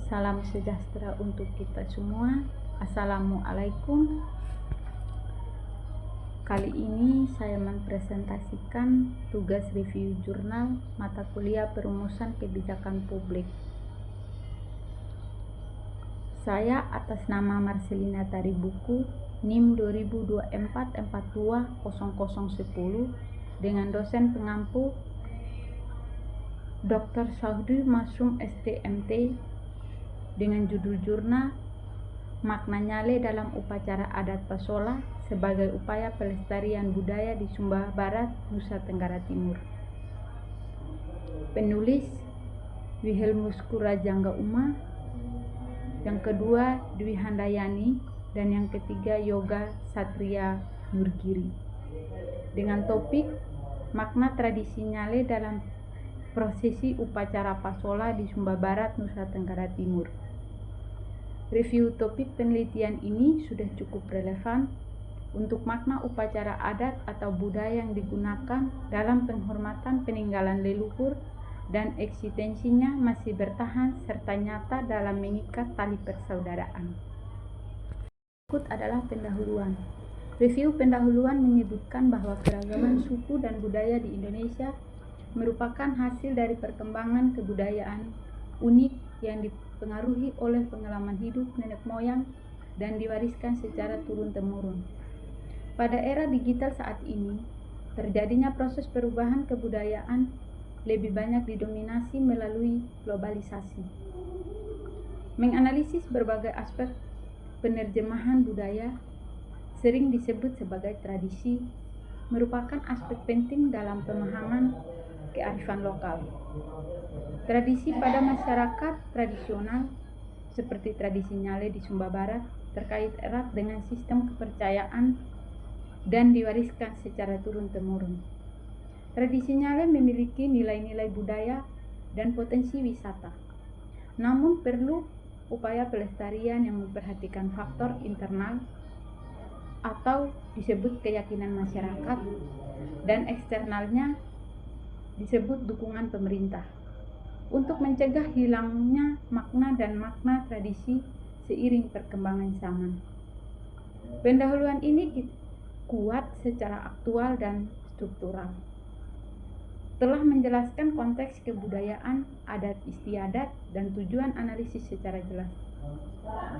Salam sejahtera untuk kita semua. Assalamualaikum. Kali ini saya mempresentasikan tugas review jurnal mata kuliah Perumusan Kebijakan Publik. Saya atas nama Marcelina Taribuku, NIM 2024420010 dengan dosen pengampu Dr. Saudi Masum STMT dengan judul jurnal Makna Nyale dalam Upacara Adat Pasola sebagai upaya pelestarian budaya di Sumba Barat, Nusa Tenggara Timur. Penulis Wilhelmus Kurajangga Uma, yang kedua Dwi Handayani, dan yang ketiga Yoga Satria Nurgiri. Dengan topik makna tradisi nyale dalam prosesi upacara Pasola di Sumba Barat, Nusa Tenggara Timur. Review topik penelitian ini sudah cukup relevan untuk makna upacara adat atau budaya yang digunakan dalam penghormatan peninggalan leluhur dan eksistensinya masih bertahan serta nyata dalam mengikat tali persaudaraan. Berikut adalah pendahuluan. Review pendahuluan menyebutkan bahwa keragaman suku dan budaya di Indonesia merupakan hasil dari perkembangan kebudayaan unik yang dipengaruhi oleh pengalaman hidup nenek moyang dan diwariskan secara turun-temurun. Pada era digital saat ini, terjadinya proses perubahan kebudayaan lebih banyak didominasi melalui globalisasi. Menganalisis berbagai aspek penerjemahan budaya, sering disebut sebagai tradisi, merupakan aspek penting dalam pemahaman kearifan lokal. Tradisi pada masyarakat tradisional seperti tradisi nyale di Sumba Barat terkait erat dengan sistem kepercayaan dan diwariskan secara turun-temurun. Tradisi nyale memiliki nilai-nilai budaya dan potensi wisata. Namun perlu upaya pelestarian yang memperhatikan faktor internal atau disebut keyakinan masyarakat dan eksternalnya disebut dukungan pemerintah untuk mencegah hilangnya makna dan makna tradisi seiring perkembangan zaman. Pendahuluan ini kuat secara aktual dan struktural. Telah menjelaskan konteks kebudayaan, adat istiadat, dan tujuan analisis secara jelas.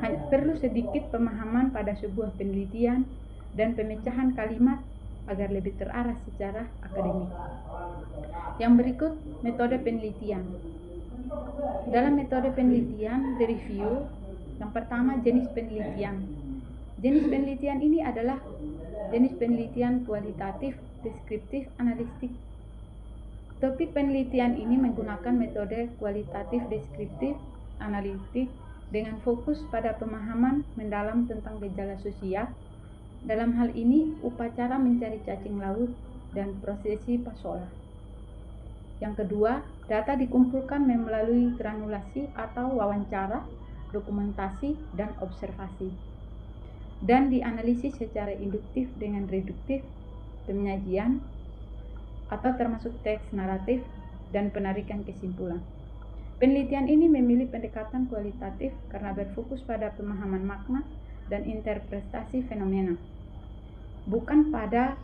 Hanya perlu sedikit pemahaman pada sebuah penelitian dan pemecahan kalimat agar lebih terarah secara akademik. Yang berikut metode penelitian. Dalam metode penelitian, the review, yang pertama jenis penelitian. Jenis penelitian ini adalah jenis penelitian kualitatif, deskriptif, analitik. Topik penelitian ini menggunakan metode kualitatif, deskriptif, analitik dengan fokus pada pemahaman mendalam tentang gejala sosial. Dalam hal ini, upacara mencari cacing laut dan prosesi Pasola. Yang kedua, data dikumpulkan melalui granulasi atau wawancara, dokumentasi, dan observasi, dan dianalisis secara induktif dengan reduktif, penyajian, atau termasuk teks naratif, dan penarikan kesimpulan. Penelitian ini memilih pendekatan kualitatif karena berfokus pada pemahaman makna dan interpretasi fenomena, bukan pada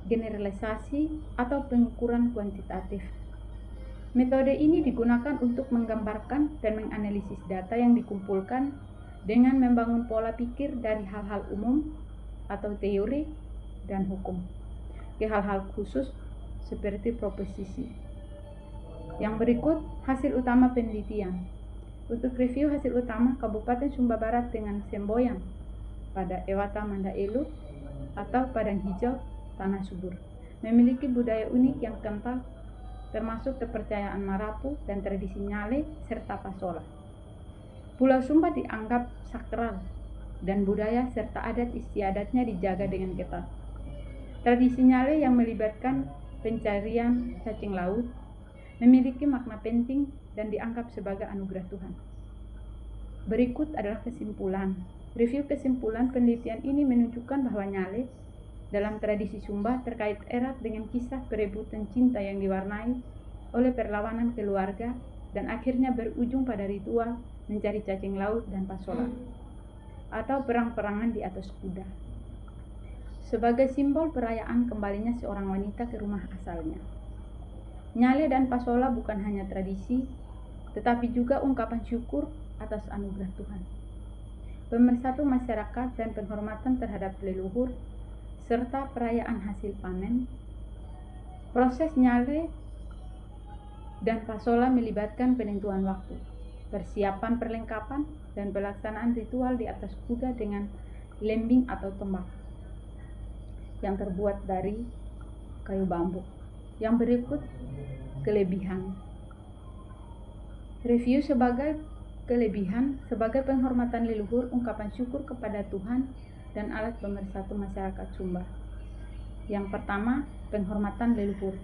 generalisasi atau pengukuran kuantitatif. Metode ini digunakan untuk menggambarkan dan menganalisis data yang dikumpulkan dengan membangun pola pikir dari hal-hal umum atau teori dan hukum ke hal-hal khusus seperti proposisi. Yang berikut hasil utama penelitian. Untuk review hasil utama, Kabupaten Sumba Barat dengan semboyan pada Ewata Mandaelu atau Padang Hijau Tanah Subur memiliki budaya unik yang kental, termasuk kepercayaan Marapu dan tradisi nyale serta Pasola. Pulau Sumba dianggap sakral dan budaya serta adat istiadatnya dijaga dengan ketat. Tradisi nyale yang melibatkan pencarian cacing laut memiliki makna penting dan dianggap sebagai anugerah Tuhan. Berikut adalah kesimpulan. Review kesimpulan penelitian ini menunjukkan bahwa nyale dalam tradisi Sumba terkait erat dengan kisah perebutan cinta yang diwarnai oleh perlawanan keluarga dan akhirnya berujung pada ritual mencari cacing laut dan pasola, atau perang-perangan di atas kuda. Sebagai simbol perayaan kembalinya seorang wanita ke rumah asalnya. Nyale dan pasola bukan hanya tradisi, tetapi juga ungkapan syukur atas anugerah Tuhan, pemersatu masyarakat dan penghormatan terhadap leluhur, serta perayaan hasil panen. Proses nyale dan pasola melibatkan penentuan waktu, persiapan perlengkapan, dan pelaksanaan ritual di atas kuda dengan lembing atau tombak yang terbuat dari kayu bambu. Yang berikut kelebihan. Review sebagai kelebihan, sebagai penghormatan leluhur, ungkapan syukur kepada Tuhan, dan alat pemersatu masyarakat Sumba. Yang pertama, penghormatan leluhur.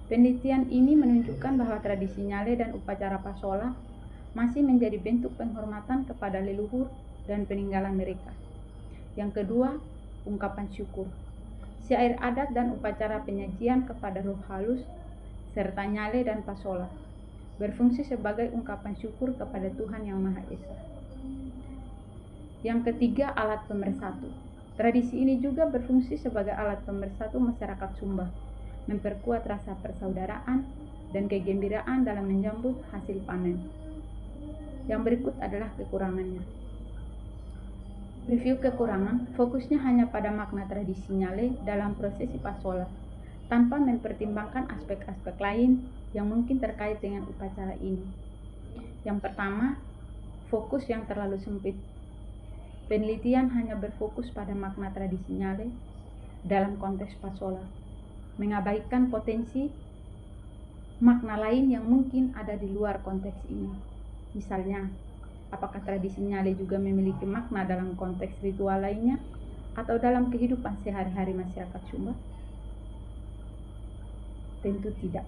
Penelitian ini menunjukkan bahwa tradisi nyale dan upacara pasola masih menjadi bentuk penghormatan kepada leluhur dan peninggalan mereka. Yang kedua, ungkapan syukur. Syair adat dan upacara penyajian kepada roh halus serta nyale dan pasola berfungsi sebagai ungkapan syukur kepada Tuhan Yang Maha Esa. Yang ketiga, alat pemersatu. Tradisi ini juga berfungsi sebagai alat pemersatu masyarakat Sumba, memperkuat rasa persaudaraan dan kegembiraan dalam menyambut hasil panen. Yang berikut adalah kekurangannya. Review kekurangan, fokusnya hanya pada makna tradisi nyale dalam prosesi pasola, tanpa mempertimbangkan aspek-aspek lain yang mungkin terkait dengan upacara ini. Yang pertama, fokus yang terlalu sempit. Penelitian hanya berfokus pada makna tradisi nyale dalam konteks pasola, mengabaikan potensi makna lain yang mungkin ada di luar konteks ini. Misalnya, apakah tradisi nyale juga memiliki makna dalam konteks ritual lainnya atau dalam kehidupan sehari-hari masyarakat Sumba? Tentu tidak.